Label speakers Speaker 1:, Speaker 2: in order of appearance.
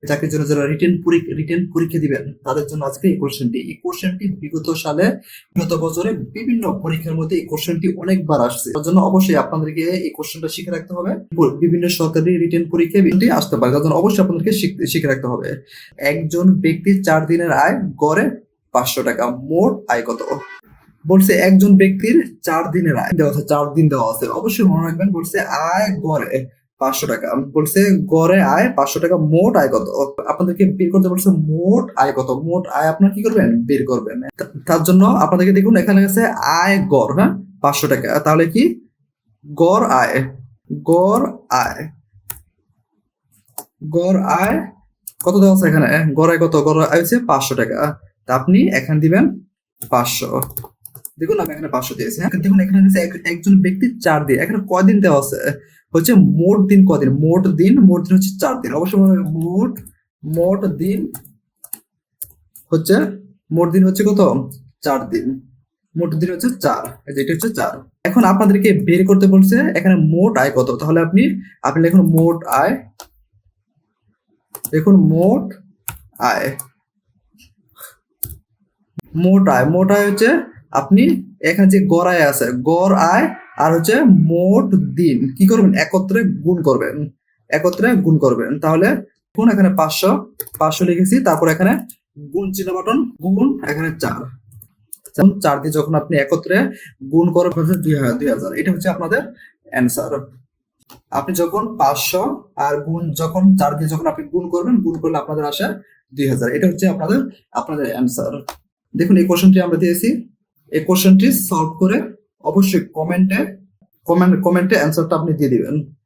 Speaker 1: চাকরির জন্য যারা রিটেন পরীক্ষা দিবেন তাদের জন্য আজকে এই কোশ্চেনটি বিগত বছরে বিভিন্ন পরীক্ষার মধ্যে এই কোশ্চেনটি অনেকবার আসছে। তার জন্য অবশ্যই আপনাদেরকে এই কোশ্চেনটা শিখে রাখতে হবে। বিভিন্ন সরকারি রিটেন পরীক্ষায় আসতে পারে, তার জন্য অবশ্যই আপনাদেরকে শিখে রাখতে হবে। একজন ব্যক্তির 4 দিনের আয় গড়ে 500 টাকা, মোট আয় কত? বলছে একজন ব্যক্তির 4 দিনের আয় দেওয়া আছে, 4 দিন দেওয়া আছে, অবশ্যই মনে রাখবেন। বলছে আয় গড়ে 500 টাকা, বলছে গড়ে আয় 500 টাকা, মোট আয় কত? আপনাদেরকে বের করতে বলছে মোট আয় কত। মোট আয় আপনার কি করবেন? বের করবেন। তার জন্য আপনাদেরকে দেখুন এখানে আছে আয় গড়, হ্যাঁ 500 টাকা, তাহলে কি গড় আয়, গড় আয়, গড় আয় কত দেওয়া আছে এখানে? গড় আয় কত? গড় আয় হচ্ছে 500 টাকা। তা আপনি এখানে দিবেন 500। দেখুন আমি এখানে 500 দিয়েছি। দেখুন এখানে একজন ব্যক্তির 4 দিন, এখানে কয়দিন দেওয়া আছে? হচ্ছে মোট দিন কদিন? মোট দিন হচ্ছে 4 দিন। অবশ্যই মোট দিন হচ্ছে, মোট দিন হচ্ছে কত? 4 দিন। মোট দিন হচ্ছে 4, এটা হচ্ছে 4। এখন আপনাদেরকে বের করতে বলছে এখানে মোট আয় কত। তাহলে আপনি লিখুন মোট আয়, দেখুন মোট আয়, মোট আয় হচ্ছে আপনি এখানে যে গড় আয় আছে, গড় আয় আর হচ্ছে মোট দিন কি করবেন? একত্রে গুণ করবেন। তাহলে গুণ এখানে 500 লিখেছি, তারপর এখানে গুণ চিহ্ন বাটন, গুণ এখানে 4 দিয়ে যখন আপনি একত্রে গুণ করবেন 2000, এটা হচ্ছে আপনাদের অ্যান্সার। আপনি যখন 500 আর গুণ যখন 4 দিয়ে যখন আপনি গুণ করলে আপনাদের আসে 2000, এটা হচ্ছে আপনাদের অ্যান্সার। দেখুন এই কোশ্চেনটি আমরা দিয়েছি, এই কোশ্চেনটি সলভ করে অবশ্যই কমেন্টে অ্যান্সারটা আপনি দিয়ে দিবেন।